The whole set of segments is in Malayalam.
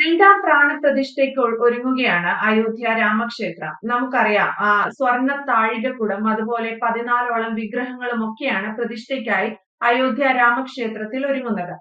രണ്ടാം പ്രാണപ്രതിഷ്ഠയ്ക്ക് ഒരുങ്ങുകയാണ് അയോധ്യ രാമക്ഷേത്രം. നമുക്കറിയാം സ്വർണ്ണ താഴികക്കുടം അതുപോലെ 14ഓളം വിഗ്രഹങ്ങളും ഒക്കെയാണ് പ്രതിഷ്ഠയ്ക്കായി അയോധ്യ രാമക്ഷേത്രത്തിൽ ഒരുങ്ങുന്നത്.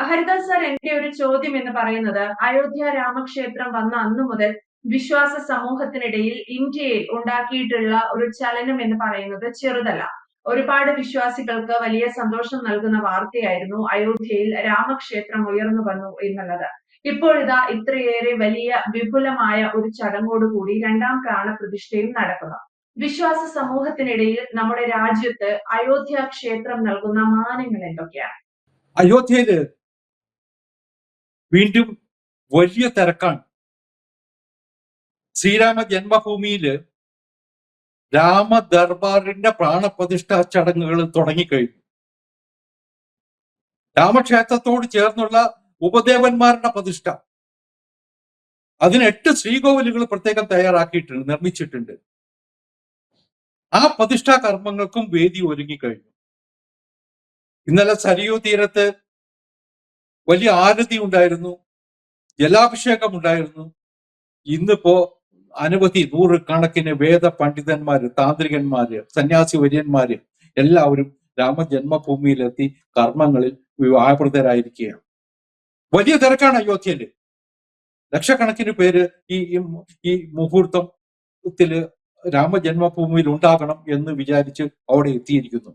ഹരിദാസ് സാർ, എന്റെ ഒരു ചോദ്യം എന്ന് പറയുന്നത്, അയോധ്യ രാമക്ഷേത്രം വന്ന അന്നു മുതൽ വിശ്വാസ സമൂഹത്തിനിടയിൽ ഇന്ത്യയിൽ ഉണ്ടാക്കിയിട്ടുള്ള ഒരു ചലനം എന്ന് പറയുന്നത് ചെറുതല്ല. ഒരുപാട് വിശ്വാസികൾക്ക് വലിയ സന്തോഷം നൽകുന്ന വാർത്തയായിരുന്നു അയോധ്യയിൽ രാമക്ഷേത്രം ഉയർന്നു വന്നു എന്നുള്ളത്. ഇപ്പോഴിതാ ഇത്രയേറെ വലിയ വിപുലമായ ഒരു ചടങ്ങോടുകൂടി രണ്ടാം പ്രാണപ്രതിഷ്ഠയും നടക്കുന്നു. വിശ്വാസ സമൂഹത്തിനിടയിൽ നമ്മുടെ രാജ്യത്ത് അയോധ്യ ക്ഷേത്രം നൽകുന്ന മാനങ്ങൾ എന്തൊക്കെയാണ്? അയോധ്യയില് വീണ്ടും വലിയ തിരക്കാണ്. ശ്രീരാമ ജന്മഭൂമിയില് രാമ ദർബാറിന്റെ പ്രാണപ്രതിഷ്ഠാ ചടങ്ങുകൾ തുടങ്ങിക്കഴിഞ്ഞു. രാമക്ഷേത്രത്തോട് ചേർന്നുള്ള ഉപദേവന്മാരുടെ പ്രതിഷ്ഠ, അതിന് 8 ശ്രീകോവിലുകൾ പ്രത്യേകം തയ്യാറാക്കിയിട്ടുണ്ട്, നിർമ്മിച്ചിട്ടുണ്ട്. ആ പ്രതിഷ്ഠാ കർമ്മങ്ങൾക്കും വേദി ഒരുങ്ങിക്കഴിഞ്ഞു. ഇന്നലെ സരയൂ തീരത്ത് വലിയ ആരതി ഉണ്ടായിരുന്നു, ജലാഭിഷേകം ഉണ്ടായിരുന്നു. ഇന്നിപ്പോ അനവധി നൂറുകണക്കിന് വേദ പണ്ഡിതന്മാര്, താന്ത്രികന്മാര്, സന്യാസി വര്യന്മാര് എല്ലാവരും രാമജന്മഭൂമിയിലെത്തി കർമ്മങ്ങളിൽ വ്യാപൃതരായിരിക്കുകയാണ്. വലിയ തിരക്കാണ് അയോധ്യയില്. ലക്ഷക്കണക്കിന് പേര് ഈ മുഹൂർത്തത്തില് രാമജന്മഭൂമിയിൽ ഉണ്ടാകണം എന്ന് വിചാരിച്ച് അവിടെ എത്തിയിരിക്കുന്നു.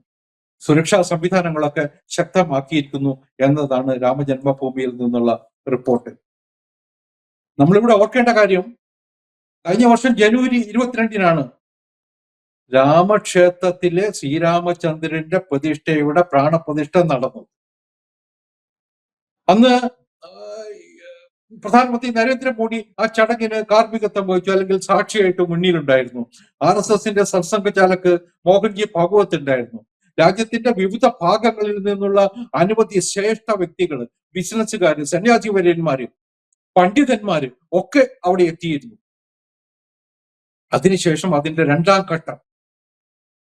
സുരക്ഷാ സംവിധാനങ്ങളൊക്കെ ശക്തമാക്കിയിരിക്കുന്നു എന്നതാണ് രാമജന്മഭൂമിയിൽ നിന്നുള്ള റിപ്പോർട്ട്. നമ്മളിവിടെ ഓർക്കേണ്ട കാര്യം, കഴിഞ്ഞ വർഷം ജനുവരി 22-നാണ് രാമക്ഷേത്രത്തിലെ ശ്രീരാമചന്ദ്രന്റെ പ്രതിഷ്ഠയുടെ പ്രാണപ്രതിഷ്ഠ നടന്നത്. അന്ന് പ്രധാനമന്ത്രി നരേന്ദ്രമോദി ആ ചടങ്ങിന് കാർമ്മികത്വം വഹിച്ചു, അല്ലെങ്കിൽ സാക്ഷിയായിട്ട് മുന്നിലുണ്ടായിരുന്നു. RSSന്റെ സർസംഘചാലക് മോഹൻജി ഭാഗവത് ഉണ്ടായിരുന്നു. രാജ്യത്തിന്റെ വിവിധ ഭാഗങ്ങളിൽ നിന്നുള്ള അനവധി ശ്രേഷ്ഠ വ്യക്തികൾ, ബിസിനസ്സുകാര്, സന്യാസി വര്യന്മാര്, പണ്ഡിതന്മാര് ഒക്കെ അവിടെ എത്തിയിരുന്നു. അതിനുശേഷം അതിന്റെ രണ്ടാം ഘട്ടം,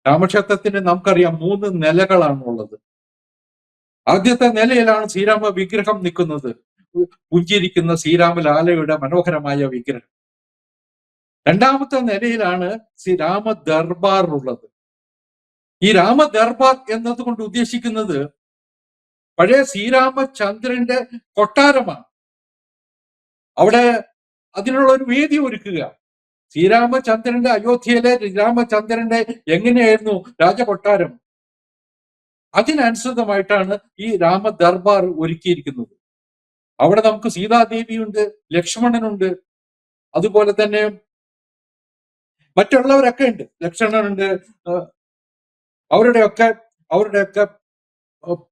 രാമക്ഷേത്രത്തിന് നമുക്കറിയാം 3 നിലകളാണ് ഉള്ളത്. ആദ്യത്തെ നിലയിലാണ് ശ്രീരാമ വിഗ്രഹം നിൽക്കുന്നത്, പുഞ്ചിരിക്കുന്ന ശ്രീരാമലാലയുടെ മനോഹരമായ വിഗ്രഹം. രണ്ടാമത്തെ നിലയിലാണ് ശ്രീരാമ ദർബാർ ഉള്ളത്. ഈ രാമ ദർബാർ എന്നതുകൊണ്ട് ഉദ്ദേശിക്കുന്നത് പഴയ ശ്രീരാമചന്ദ്രന്റെ കൊട്ടാരമാണ്. അവിടെ അതിനുള്ള ഒരു വേദി ഒരുക്കുക. ശ്രീരാമചന്ദ്രന്റെ, അയോധ്യയിലെ ശ്രീരാമചന്ദ്രന്റെ എങ്ങനെയായിരുന്നു രാജകൊട്ടാരം, അതിനനുസൃതമായിട്ടാണ് ഈ രാമ ദർബാർ ഒരുക്കിയിരിക്കുന്നത്. അവിടെ നമുക്ക് സീതാദേവിയുണ്ട്, ലക്ഷ്മണനുണ്ട്, അതുപോലെ തന്നെ മറ്റുള്ളവരൊക്കെ ഉണ്ട്. ലക്ഷ്മണനുണ്ട്, അവരുടെയൊക്കെ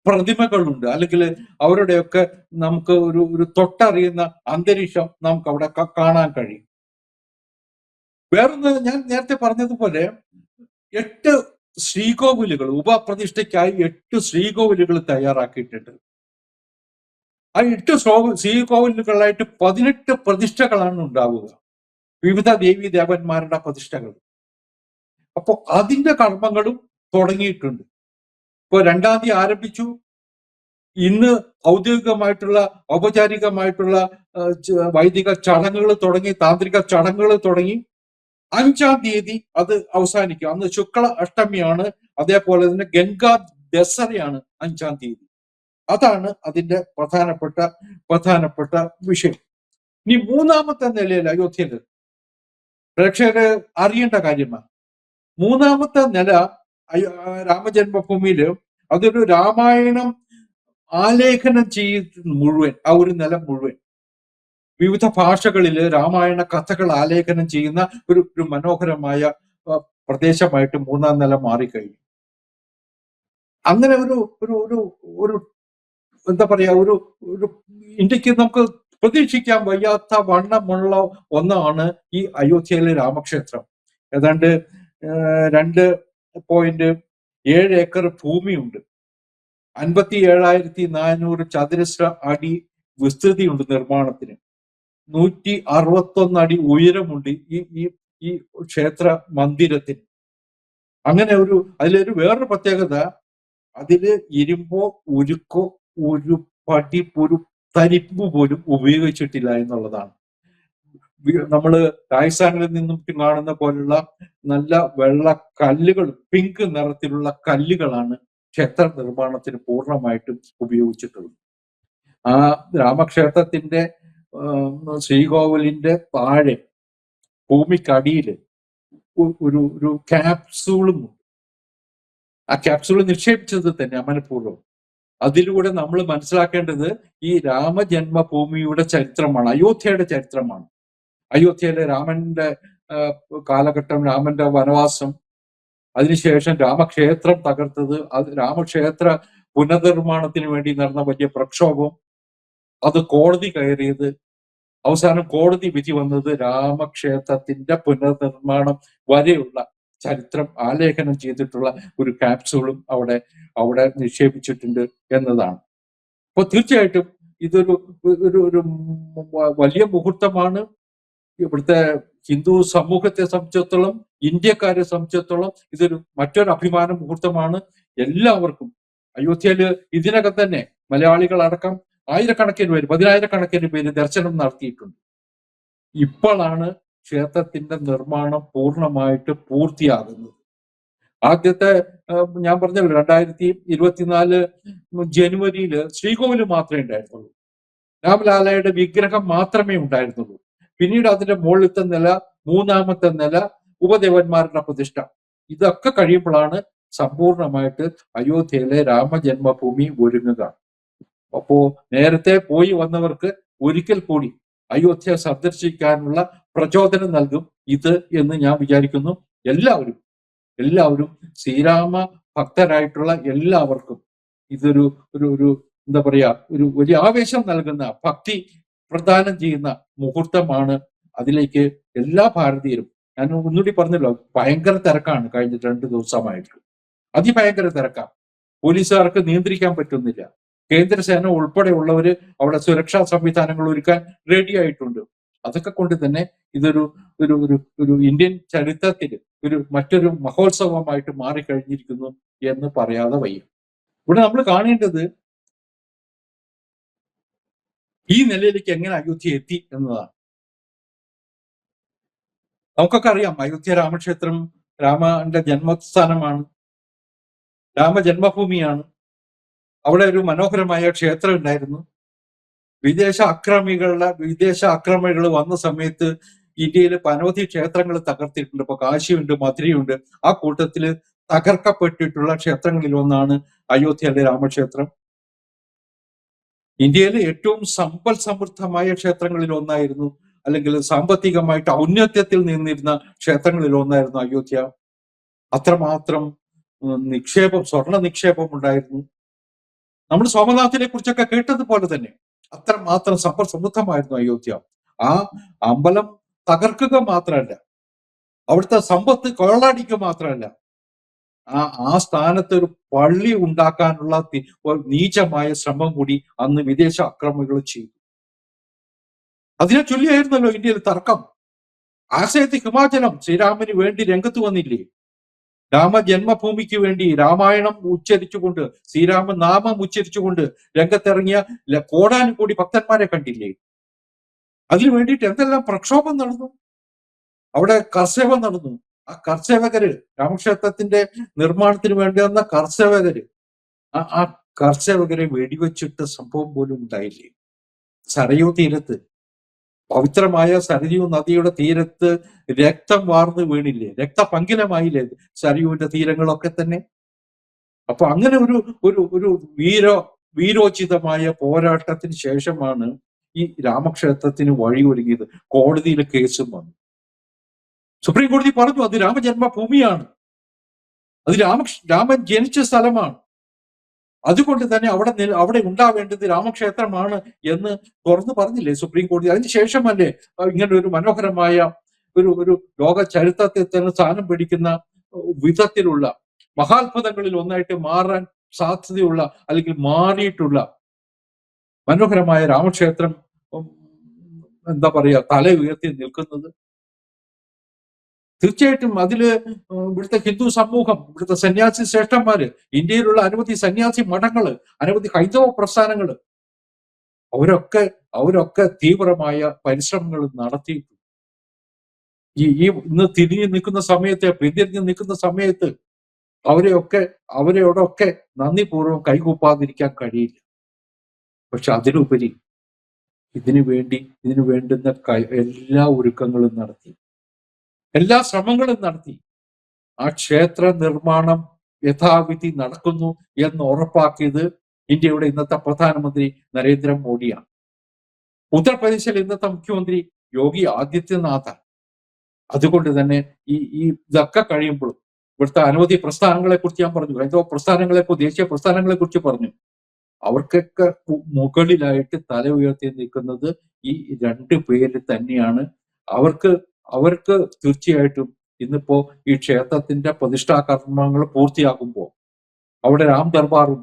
പ്രതിമകളുണ്ട്, അല്ലെങ്കിൽ അവരുടെയൊക്കെ നമുക്ക് ഒരു തൊട്ടറിയുന്ന അന്തരീക്ഷം നമുക്ക് അവിടെ കാണാൻ കഴിയും. വേറൊന്ന്, ഞാൻ നേരത്തെ പറഞ്ഞതുപോലെ 8 ശ്രീകോവിലുകൾ, ഉപപ്രതിഷ്ഠയ്ക്കായി 8 ശ്രീകോവിലുകൾ തയ്യാറാക്കിയിട്ടുണ്ട്. ആ 8 ശ്രീകോവിലുകളായിട്ട് 18 പ്രതിഷ്ഠകളാണ് ഉണ്ടാവുക, വിവിധ ദേവീ ദേവന്മാരുടെ പ്രതിഷ്ഠകൾ. അപ്പൊ അതിന്റെ കർമ്മങ്ങളും തുടങ്ങിയിട്ടുണ്ട്. ഇപ്പൊ 2-ാം തീയതി ആരംഭിച്ചു. ഇന്ന് ഔദ്യോഗികമായിട്ടുള്ള, ഔപചാരികമായിട്ടുള്ള വൈദിക ചടങ്ങുകൾ തുടങ്ങി, താന്ത്രിക ചടങ്ങുകൾ തുടങ്ങി. 5-ാം തീയതി അത് അവസാനിക്കും. അന്ന് ശുക്ല അഷ്ടമിയാണ്. അതേപോലെ തന്നെ ഗംഗാ ദസറയാണ് 5-ാം തീയതി. അതാണ് അതിന്റെ പ്രധാനപ്പെട്ട വിഷയം. ഇനി 3-ാമത്തെ നിലയിൽ അയോധ്യയിൽ പ്രേക്ഷകര് അറിയേണ്ട കാര്യമാണ്. 3-ാമത്തെ നില രാമജന്മഭൂമിയില് അതൊരു രാമായണം ആലേഖനം ചെയ്ത് മുഴുവൻ, ആ ഒരു നില മുഴുവൻ വിവിധ ഭാഷകളില് രാമായണ കഥകൾ ആലേഖനം ചെയ്യുന്ന ഒരു മനോഹരമായ പ്രദേശമായിട്ട് 3-ാം നില മാറിക്കഴിഞ്ഞു. അങ്ങനെ ഒരു എന്താ പറയാ, ഒരു ഇന്ത്യക്ക് നമുക്ക് പ്രതീക്ഷിക്കാൻ വയ്യാത്ത വണ്ണമുള്ള ഒന്നാണ് ഈ അയോധ്യയിലെ രാമക്ഷേത്രം. ഏതാണ്ട് 2.7 ഏക്കർ ഭൂമിയുണ്ട്, 57,400 ചതുരശ്ര അടി വിസ്തൃതിയുണ്ട് നിർമ്മാണത്തിന്, 161 അടി ഉയരമുണ്ട് ഈ ക്ഷേത്ര മന്ദിരത്തിന്. അങ്ങനെ അതിലൊരു വേറൊരു പ്രത്യേകത, അതില് ഇരുമ്പോ ഉരുക്കോ ഒരു പടി ഒരു തരിപ്പ് പോലും ഉപയോഗിച്ചിട്ടില്ല എന്നുള്ളതാണ്. നമ്മള് രാജസ്ഥാനിൽ നിന്നും കാണുന്ന പോലുള്ള നല്ല വെള്ള കല്ലുകൾ, പിങ്ക് നിറത്തിലുള്ള കല്ലുകളാണ് ക്ഷേത്ര നിർമ്മാണത്തിന് പൂർണ്ണമായിട്ടും ഉപയോഗിച്ചിട്ടുള്ളത്. ആ രാമക്ഷേത്രത്തിന്റെ ശ്രീകോവിലിന്റെ താഴെ ഭൂമിക്കടിയില് ഒരു ഒരു ക്യാപ്സൂളും ഉണ്ട്. ആ ക്യാപ്സൂൾ നിക്ഷേപിച്ചത് തന്നെ മനഃപൂർവ്വം. അതിലൂടെ നമ്മൾ മനസ്സിലാക്കേണ്ടത് ഈ രാമജന്മഭൂമിയുടെ ചരിത്രമാണ്, അയോധ്യയുടെ ചരിത്രമാണ്. അയോധ്യയിലെ രാമന്റെ കാലഘട്ടം, രാമന്റെ വനവാസം, അതിനുശേഷം രാമക്ഷേത്രം തകർത്തത്, അത് രാമക്ഷേത്ര പുനർനിർമ്മാണത്തിന് വേണ്ടി നടന്ന വലിയ പ്രക്ഷോഭം, അത് കോടതി കയറിയത്, അവസാനം കോടതി വിധി വന്നത് രാമക്ഷേത്രത്തിന്റെ പുനർനിർമ്മാണം വരെയുള്ള ചരിത്രം ആലേഖനം ചെയ്തിട്ടുള്ള ഒരു ക്യാപ്സൂളും അവിടെ നിക്ഷേപിച്ചിട്ടുണ്ട് എന്നതാണ്. അപ്പൊ തീർച്ചയായിട്ടും ഇതൊരു ഒരു ഒരു വലിയ മുഹൂർത്തമാണ്. ഇവിടുത്തെ ഹിന്ദു സമൂഹത്തെ സംബന്ധിച്ചിടത്തോളം, ഇന്ത്യക്കാരെ സംബന്ധിച്ചിടത്തോളം ഇതൊരു മറ്റൊരു അഭിമാന മുഹൂർത്തമാണ്. എല്ലാവർക്കും അയോധ്യയില് ഇതിനകം തന്നെ മലയാളികളടക്കം ആയിരക്കണക്കിന് പേര്, 10,000-കണക്കിന് പേര് ദർശനം നടത്തിയിട്ടുണ്ട്. ഇപ്പോഴാണ് ക്ഷേത്രത്തിന്റെ നിർമ്മാണം പൂർണ്ണമായിട്ട് പൂർത്തിയാകുന്നത്. ആദ്യത്തെ ഞാൻ പറഞ്ഞല്ലോ 2024 ജനുവരിയിൽ ശ്രീകോവിൽ മാത്രമേ ഉണ്ടായിരുന്നുള്ളൂ. രാമലാലയുടെ വിഗ്രഹം മാത്രമേ ഉണ്ടായിരുന്നുള്ളൂ. പിന്നീട് അതിന്റെ മുകളിലത്തെ നില, മൂന്നാമത്തെ നില, ഉപദേവന്മാരുടെ പ്രതിഷ്ഠ, ഇതൊക്കെ കഴിയുമ്പോഴാണ് സമ്പൂർണമായിട്ട് അയോധ്യയിലെ രാമജന്മഭൂമി ഒരുങ്ങുക. അപ്പോ നേരത്തെ പോയി വന്നവർക്ക് ഒരിക്കൽ കൂടി അയോധ്യ സന്ദർശിക്കാനുള്ള പ്രചോദനം നൽകും ഇത് എന്ന് ഞാൻ വിചാരിക്കുന്നു. എല്ലാവരും ശ്രീരാമ ഭക്തരായിട്ടുള്ള എല്ലാവർക്കും ഇതൊരു ഒരു ഒരു എന്താ പറയാ, ഒരു വലിയ ആവേശം നൽകുന്ന, ഭക്തി പ്രദാനം ചെയ്യുന്ന മുഹൂർത്തമാണ്. അതിലേക്ക് എല്ലാ ഭാരതീയരും, ഞാൻ ഒന്നുകൂടി പറഞ്ഞല്ലോ, ഭയങ്കര തിരക്കാണ് കഴിഞ്ഞ 2 ദിവസമായിട്ട്. അതിഭയങ്കര തിരക്കാണ്. പോലീസുകാർക്ക് നിയന്ത്രിക്കാൻ പറ്റുന്നില്ല. കേന്ദ്രസേന ഉൾപ്പെടെയുള്ളവര് അവിടെ സുരക്ഷാ സംവിധാനങ്ങൾ ഒരുക്കാൻ റെഡി ആയിട്ടുണ്ട്. അതൊക്കെ കൊണ്ട് തന്നെ ഇതൊരു ഒരു ഒരു ഒരു ഇന്ത്യൻ ചരിത്രത്തിൽ മറ്റൊരു മഹോത്സവമായിട്ട് മാറിക്കഴിഞ്ഞിരിക്കുന്നു എന്ന് പറയാതെ വയ്യ. ഇവിടെ നമ്മൾ കാണേണ്ടത് ഈ നിലയിലേക്ക് എങ്ങനെ അയോധ്യ എത്തി എന്നതാണ്. നമുക്കൊക്കെ അറിയാം, അയോധ്യ രാമക്ഷേത്രം രാമന്റെ ജന്മസ്ഥാനമാണ്, രാമജന്മഭൂമിയാണ്. അവിടെ ഒരു മനോഹരമായ ക്ഷേത്രം ഉണ്ടായിരുന്നു. വിദേശ ആക്രമണികൾ വന്ന സമയത്ത് ഇന്ത്യയിലെ അനവധി ക്ഷേത്രങ്ങൾ തകർത്തിട്ടുണ്ട്. ഇപ്പൊ കാശിയുണ്ട്, മധുരയുണ്ട്. ആ കൂട്ടത്തില് തകർക്കപ്പെട്ടിട്ടുള്ള ക്ഷേത്രങ്ങളിൽ ഒന്നാണ് അയോധ്യയിലെ രാമക്ഷേത്രം. ഇന്ത്യയിലെ ഏറ്റവും സമ്പൽ സമൃദ്ധമായ ക്ഷേത്രങ്ങളിൽ ഒന്നായിരുന്നു, അല്ലെങ്കിൽ സാമ്പത്തികമായിട്ട് ഔന്നത്യത്തിൽ നിന്നിരുന്ന ക്ഷേത്രങ്ങളിൽ ഒന്നായിരുന്നു അയോധ്യ. അത്രമാത്രം സ്വർണ്ണ നിക്ഷേപം ഉണ്ടായിരുന്നു. നമ്മൾ സോമനാഥിനെ കുറിച്ചൊക്കെ കേട്ടതുപോലെ തന്നെ അത്രമാത്രം സമ്പൽ സമൃദ്ധമായിരുന്നു അയോധ്യ. ആ അമ്പലം തകർക്കുക മാത്രമല്ല, അവിടുത്തെ സമ്പത്ത് കൊള്ളടിക്കുക മാത്രമല്ല, ആ സ്ഥാനത്ത് ഒരു പള്ളി ഉണ്ടാക്കാനുള്ള നീചമായ ശ്രമം കൂടി അന്ന് വിദേശ ആക്രമണികൾ ചെയ്തു. അതിനെ ചൊല്ലിയായിരുന്നല്ലോ ഇന്ത്യയിൽ തർക്കം. ആശയത്ത് ഹിമാചലം ശ്രീരാമന് വേണ്ടി രംഗത്ത് വന്നില്ലേ? രാമജന്മഭൂമിക്ക് വേണ്ടി രാമായണം ഉച്ചരിച്ചുകൊണ്ട്, ശ്രീരാമ നാമം ഉച്ചരിച്ചുകൊണ്ട് രംഗത്തിറങ്ങിയ കോടാനുകൂടി ഭക്തന്മാരെ കണ്ടില്ലേ? അതിനു വേണ്ടിയിട്ട് എന്തെല്ലാം പ്രക്ഷോഭം നടന്നു, അവിടെ കർഷക നടന്നു. ആ കർഷകര്, രാമക്ഷേത്രത്തിന്റെ നിർമ്മാണത്തിന് വേണ്ടി വന്ന കർഷകര്, ആ കർഷകരെ വെടിവെച്ചിട്ട സംഭവം പോലും ഉണ്ടായില്ലേ? സരയൂ തീരത്ത്, പവിത്രമായ സരയൂ നദിയുടെ തീരത്ത് രക്തം വാർന്നു വീണില്ലേ? രക്തപങ്കിലമായില്ലേ സരയൂവിന്റെ തീരങ്ങളൊക്കെ തന്നെ? അപ്പൊ അങ്ങനെ ഒരു ഒരു ഒരു വീരോചിതമായ പോരാട്ടത്തിന് ശേഷമാണ് ഈ രാമക്ഷേത്രത്തിന് വഴി ഒരുങ്ങിയത്. കോടതിയിൽ കേസും വന്നു. സുപ്രീം കോടതി പറഞ്ഞു അത് രാമജന്മഭൂമിയാണ്, അത് രാമൻ ജനിച്ച സ്ഥലമാണ്, അതുകൊണ്ട് തന്നെ അവിടെ ഉണ്ടാവേണ്ടത് രാമക്ഷേത്രമാണ് എന്ന് തുറന്നു പറഞ്ഞില്ലേ സുപ്രീം കോടതി? അതിനുശേഷമല്ലേ ഇങ്ങനെ ഒരു മനോഹരമായ ഒരു ലോക ചരിത്രത്തിൽ തന്നെ സ്ഥാനം പിടിക്കുന്ന വിധത്തിലുള്ള മഹാത്ഭുതങ്ങളിൽ ഒന്നായിട്ട് മാറാൻ സാധ്യതയുള്ള, അല്ലെങ്കിൽ മാറിയിട്ടുള്ള മനോഹരമായ രാമക്ഷേത്രം എന്താ പറയാ, തല ഉയർത്തി നിൽക്കുന്നത്? തീർച്ചയായിട്ടും അതില് ഇവിടുത്തെ ഹിന്ദു സമൂഹം, ഇവിടുത്തെ സന്യാസി ശ്രേഷ്ഠന്മാര്, ഇന്ത്യയിലുള്ള അനവധി സന്യാസി മഠങ്ങള്, അനവധി ഹൈന്ദവ പ്രസ്ഥാനങ്ങള്, അവരൊക്കെ തീവ്രമായ പരിശ്രമങ്ങൾ നടത്തി. ഇന്ന് തിരിഞ്ഞു നിൽക്കുന്ന സമയത്ത്, പിന്തിരിഞ്ഞു നിൽക്കുന്ന സമയത്ത് അവരെയോടൊക്കെ നന്ദിപൂർവ്വം കൈകൂപ്പാതിരിക്കാൻ കഴിയില്ല. പക്ഷെ അതിലുപരി ഇതിനു വേണ്ടുന്ന എല്ലാ ഒരുക്കങ്ങളും നടത്തി, എല്ലാ ശ്രമങ്ങളും നടത്തി. ആ ക്ഷേത്ര നിർമ്മാണം യഥാവിധി നടക്കുന്നു എന്ന് ഉറപ്പാക്കിയത് ഇന്ത്യയുടെ ഇന്നത്തെ പ്രധാനമന്ത്രി നരേന്ദ്രമോദിയാണ്. ഉത്തർപ്രദേശിലെ ഇന്നത്തെ മുഖ്യമന്ത്രി യോഗി ആദിത്യനാഥ്. അതുകൊണ്ട് തന്നെ ഇതൊക്കെ കഴിയുമ്പോഴും ഇവിടുത്തെ അനവധി പ്രസ്ഥാനങ്ങളെ കുറിച്ച് ഞാൻ പറഞ്ഞു, ഹൈന്ദവ പ്രസ്ഥാനങ്ങളെ കുറിച്ച്, ദേശീയ പ്രസ്ഥാനങ്ങളെ കുറിച്ച് പറഞ്ഞു. അവർക്കൊക്കെ മുകളിലായിട്ട് തല ഉയർത്തി നിൽക്കുന്നത് ഈ രണ്ടു പേര് തന്നെയാണ്. അവർക്ക് തീർച്ചയായിട്ടും ഇന്നിപ്പോ ഈ ക്ഷേത്രത്തിന്റെ പ്രതിഷ്ഠാ കർമ്മങ്ങൾ പൂർത്തിയാകുമ്പോൾ അവിടെ രാം ദർബാറും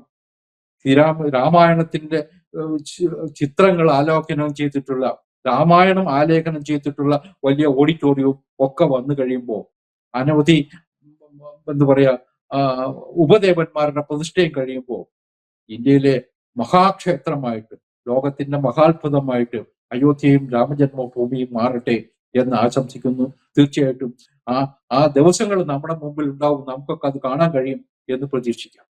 രാമായണത്തിന്റെ ചിത്രങ്ങൾ ആലേഖനം ചെയ്തിട്ടുള്ള, രാമായണം ആലേഖനം ചെയ്തിട്ടുള്ള വലിയ ഓഡിറ്റോറിയവും ഒക്കെ വന്നു കഴിയുമ്പോൾ അനവധി എന്താ പറയാ ഉപദേവന്മാരുടെ പ്രതിഷ്ഠയും കഴിയുമ്പോൾ ഇന്ത്യയിലെ മഹാക്ഷേത്രമായിട്ട്, ലോകത്തിന്റെ മഹാത്ഭുതമായിട്ട് അയോധ്യയും രാമജന്മഭൂമിയും മാറട്ടെ എന്ന് ആശംസിക്കുന്നു. തീർച്ചയായിട്ടും ആ ദിവസങ്ങൾ നമ്മുടെ മുമ്പിൽ ഉണ്ടാവും, നമുക്കൊക്കെ അത് കാണാൻ കഴിയും എന്ന് പ്രതീക്ഷിക്കാം.